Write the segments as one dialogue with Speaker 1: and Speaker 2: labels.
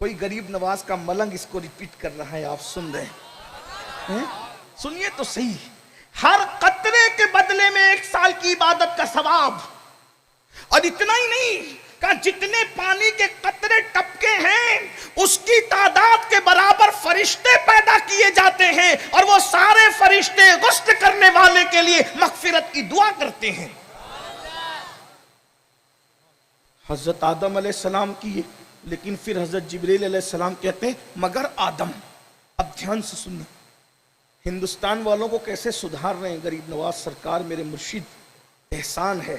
Speaker 1: کوئی غریب نواز کا ملنگ اس کو ریپیٹ کر رہا ہے، آپ سن رہے ہیں؟ سنیے تو صحیح. ہر قطرے کے بدلے میں 1 سال کی عبادت کا ثواب. اور اتنا ہی نہیں کہ جتنے پانی کے قطرے ٹپکے ہیں اس کی تعداد کے برابر فرشتے پیدا کیے جاتے ہیں، اور وہ سارے فرشتے غسل کرنے والے کے لیے مغفرت کی دعا کرتے ہیں. حضرت آدم علیہ السلام کی، لیکن پھر حضرت جبریل علیہ السلام کہتے ہیں مگر آدم. اب دھیان سے سننا، ہندوستان والوں کو کیسے سدھار رہے ہیں غریب نواز سرکار میرے مرشد. احسان ہے،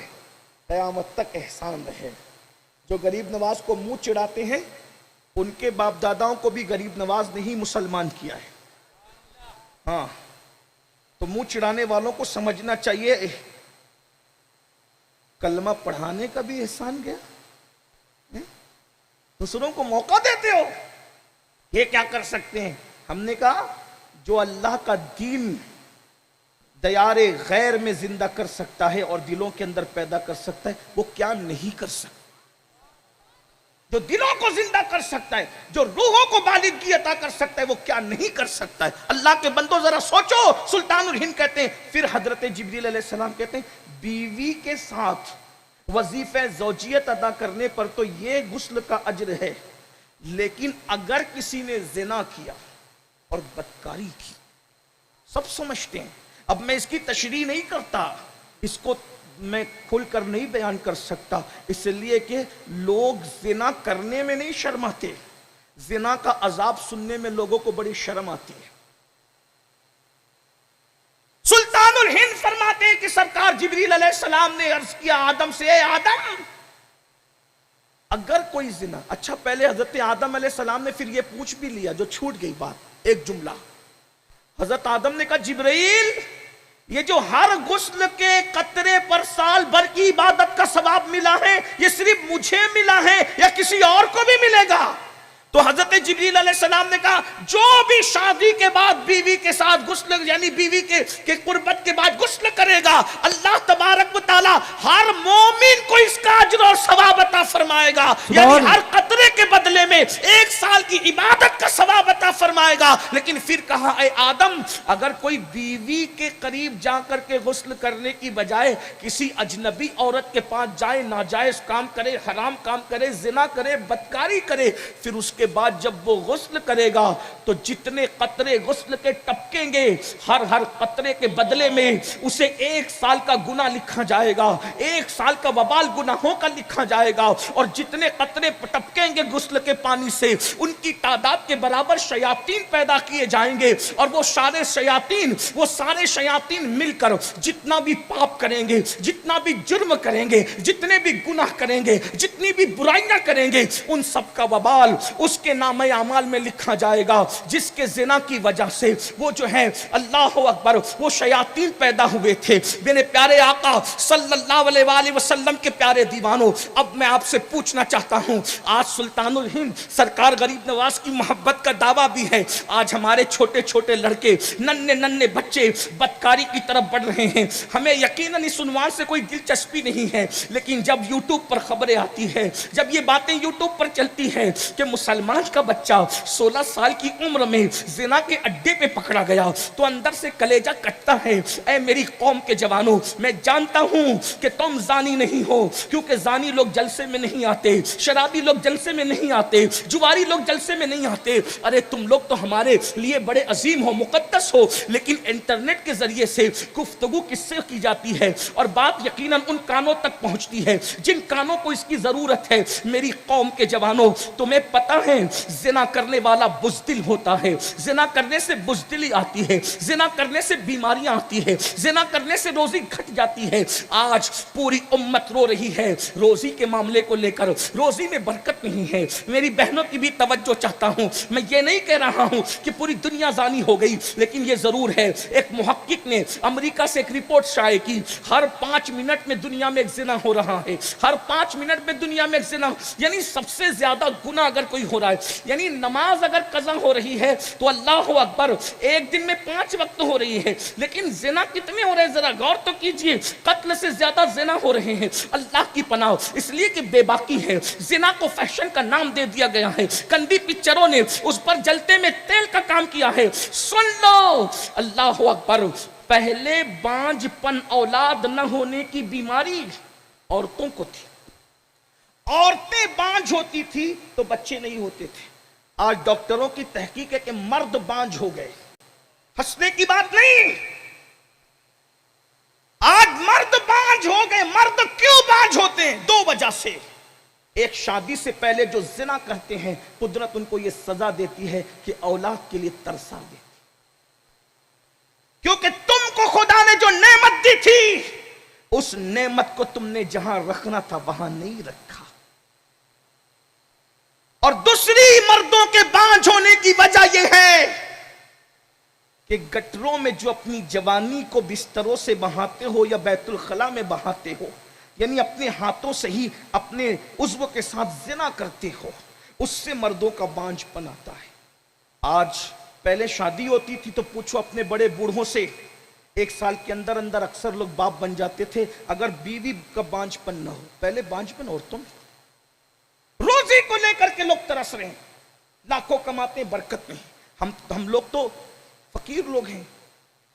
Speaker 1: قیامت تک احسان رہے. جو غریب نواز کو منہ چڑھاتے ہیں ان کے باپ داداؤں کو بھی غریب نواز نے ہی مسلمان کیا ہے. ہاں، تو منہ چڑھانے والوں کو سمجھنا چاہیے کلمہ پڑھانے کا بھی احسان گیا. دوسروں کو موقع دیتے ہو، یہ کیا کر سکتے ہیں؟ ہم نے کہا جو اللہ کا دین دیار غیر میں زندہ کر سکتا ہے اور دلوں کے اندر پیدا کر سکتا ہے، وہ کیا نہیں کر سکتا؟ جو دلوں کو زندہ کر سکتا ہے، جو روحوں کو بالغی عطا کر سکتا ہے، وہ کیا نہیں کر سکتا ہے؟ اللہ کے بندو ذرا سوچو. سلطان الہند کہتے ہیں، پھر حضرت جبریل علیہ السلام کہتے ہیں بیوی کے ساتھ وظیفہ زوجیت ادا کرنے پر تو یہ غسل کا اجر ہے، لیکن اگر کسی نے زنا کیا اور بدکاری کی، سب سمجھتے ہیں. اب میں اس کی تشریح نہیں کرتا، اس کو میں کھل کر نہیں بیان کر سکتا، اس لیے کہ لوگ زنا کرنے میں نہیں شرماتے، زنا کا عذاب سننے میں لوگوں کو بڑی شرم آتی ہے. سلطان الہند فرماتے ہیں کہ سرکار جبریل علیہ السلام نے عرض کیا آدم سے، اے آدم اگر کوئی زنا، اچھا پہلے حضرت آدم علیہ السلام نے پھر یہ پوچھ بھی لیا جو چھوٹ گئی بات، ایک جملہ. حضرت آدم نے کہا جبرائیل یہ جو ہر غسل کے قطرے پر سال بھر کی عبادت کا ثواب ملا ہے، یہ صرف مجھے ملا ہے یا کسی اور کو بھی ملے گا؟ تو حضرت جبریل علیہ السلام نے کہا جو بھی شادی کے بعد بیوی کے ساتھ غسل، یعنی بیوی کے قربت کے بعد غسل کرے گا، اللہ تبارک و تعالی ہر مومن کو اس کا اجر اور ثواب عطا فرمائے گا. یعنی ہر قطرے کے بدلے میں 1 سال کی عبادت کا ثواب عطا فرمائے گا. لیکن پھر کہا اے آدم اگر کوئی بیوی کے قریب جا کر کے غسل کرنے کی بجائے کسی اجنبی عورت کے پاس جائے، ناجائز کام کرے، حرام کام کرے، زنا کرے، بدکاری کرے، پھر اس کے بعد جب وہ غسل کرے گا تو جتنے قطرے غسل کے ٹپکیں گے، ہر قطرے کے بدلے میں اسے 1 سال کا گناہ لکھا جائے گا، 1 سال کا وبال گناہوں کا لکھا جائے گا. اور جتنے قطرے ٹپکیں گے غسل کے پانی سے، ان کی تعداد کے برابر شیاطین پیدا کیے جائیں گے، اور وہ سارے شیاطین مل کر جتنا بھی پاپ کریں گے، جتنا بھی جرم کریں گے، جتنے بھی گناہ کریں گے، جتنی بھی برائیاں کریں گے، ان سب کا وبال اس کے نام اعمال میں لکھا جائے گا. جس کے زنا کی وجہ سے وہ جو ہے اللہ اکبر وہ شیاطین پیدا ہوئے تھے. میرے پیارے آقا صلی اللہ علیہ وآلہ وسلم کے پیارے دیوانوں، اب میں آپ سے پوچھنا چاہتا ہوں، آج سلطان الہند سرکار غریب نواز کی محبت کا دعویٰ بھی ہے، آج ہمارے چھوٹے چھوٹے لڑکے، ننھے بچے بدکاری کی طرف بڑھ رہے ہیں. ہمیں یقیناً اس عنوان سے کوئی دلچسپی نہیں ہے، لیکن جب یوٹیوب پر خبریں آتی ہے، جب یہ باتیں یوٹیوب پر چلتی ہے کہ مسلمان کا بچہ 16 سال کی عمر میں زنا کے اڈے پہ پکڑا گیا تو اندر سے کلیجہ کٹتا ہے. اے میری قوم کے جوانوں، میں جانتا ہوں کہ تم زانی نہیں ہو، کیونکہ زانی لوگ جلسے میں نہیں آتے، شرابی لوگ جلسے میں نہیں آتے، جواری لوگ جلسے میں نہیں آتے. ارے تم لوگ تو ہمارے لیے بڑے عظیم ہو، مقدس ہو، لیکن انٹرنیٹ کے ذریعے سے گفتگو کس سے کی جاتی ہے اور بات یقیناً ان کانوں تک پہنچتی ہے جن کانوں کو اس کی ضرورت ہے. میری قوم کے جوانوں، تمہیں پتہ ہے زنا کرنے والا بزدل ہوتا ہے، زنا کرنے سے بزدلی آتی ہے، زنا کرنے سے بیماریاں آتی ہے، زنا کرنے سے روزی گھٹ جاتی ہے. آج پوری امت رو رہی ہے روزی کے معاملے کو لے کر، روزی میں برکت نہیں ہے. میری بہنوں کی بھی توجہ چاہتا ہوں، میں یہ نہیں کہہ رہا ہوں کہ پوری دنیا زانی ہو گئی، لیکن یہ ضرور ہے ایک محقق نے امریکہ سے ایک رپورٹ شائع کی، ہر 5 منٹ میں دنیا میں ایک زنا ہو رہا ہے، ہر 5 منٹ میں دنیا میں ایک زنا، یعنی سب سے زیادہ گناہ اگر کوئی ہو رہا ہے، یعنی نماز اگر قضا ہو رہی ہے تو اللہ اکبر ایک دن میں 5 وقت ہو رہی ہے، لیکن زنا کتنے ہو رہے ہیں ذرا غور تو کیجئے، قتل سے زیادہ زنا ہو رہے ہیں۔ اللہ کی پناہ، اس لیے کہ بے باکی ہے، زنا کو فیشن کا نام دے دیا گیا ہے، گندی پکچروں نے اس پر جلتے میں تیل کا کام کیا ہے۔ سن لو، اللہ اکبر، پہلے بانجھ پن اولاد نہ ہونے کی بیماری عورتوں کو تھی، عورتیں بانجھ ہوتی تھی تو بچے نہیں ہوتے تھے۔ آج ڈاکٹروں کی تحقیق ہے کہ مرد بانجھ ہو گئے، ہنسنے کی بات نہیں، آج مرد بانجھ ہو گئے۔ مرد کیوں بانجھ ہوتے ہیں؟ 2 وجہ سے۔ ایک، شادی سے پہلے جو زنا کرتے ہیں قدرت ان کو یہ سزا دیتی ہے کہ اولاد کے لیے ترسا دیتی، کیونکہ تم کو خدا نے جو نعمت دی تھی اس نعمت کو تم نے جہاں رکھنا تھا وہاں نہیں رکھا۔ اور دوسری، مردوں کے بانجھ ہونے کی وجہ یہ ہے کہ گٹروں میں جو اپنی جوانی کو بستروں سے بہاتے ہو یا بیت الخلا میں بہاتے ہو، یعنی اپنے ہاتھوں سے ہی اپنے عضو کے ساتھ زنا کرتے ہو، اس سے مردوں کا بانجھ پن آتا ہے۔ آج پہلے شادی ہوتی تھی تو پوچھو اپنے بڑے بوڑھوں سے، 1 سال کے اندر اندر اکثر لوگ باپ بن جاتے تھے اگر بیوی کا بانجھ پن نہ ہو۔ پہلے بانجھ پن عورتوں میں، روزی کو لے کر کے لوگ ترس رہے ہیں، لاکھوں کماتے ہیں، برکت نہیں۔ ہم لوگ تو فقیر لوگ ہیں،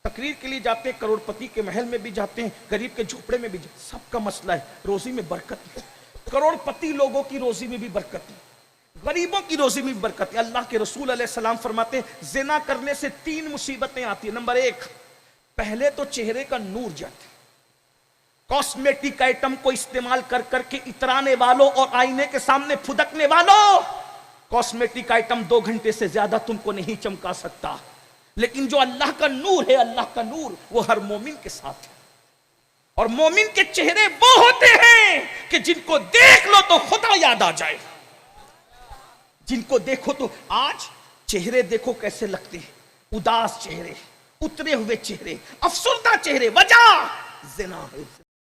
Speaker 1: تقریر کے لیے جاتے ہیں، کروڑ پتی کے محل میں بھی جاتے ہیں، غریب کے جھوپڑے میں بھی جاتے ہیں، سب کا مسئلہ ہے روزی میں برکت نہیں۔ کروڑ پتی لوگوں کی روزی میں بھی برکت نہیں، غریبوں کی روزی میں بھی برکت ہے۔ اللہ کے رسول علیہ السلام فرماتے ہیں زنا کرنے سے 3 مصیبتیں آتی ہیں۔ نمبر 1، پہلے تو چہرے کا نور جاتا ہے۔ کاسمیٹک آئٹم کو استعمال کر کر کے اترانے والوں اور آئینے کے سامنے پھدکنے والوں، کاسمیٹک آئٹم 2 گھنٹے سے زیادہ تم کو نہیں چمکا سکتا، لیکن جو اللہ کا نور ہے، اللہ کا نور وہ ہر مومن کے ساتھ ہے۔ اور مومن کے چہرے وہ ہوتے ہیں کہ جن کو دیکھ لو تو خدا یاد آ جائے، جن کو دیکھو تو آج چہرے دیکھو کیسے لگتے ہیں، اداس چہرے، اترے ہوئے چہرے، افسردہ چہرے، وجہ زنا ہے۔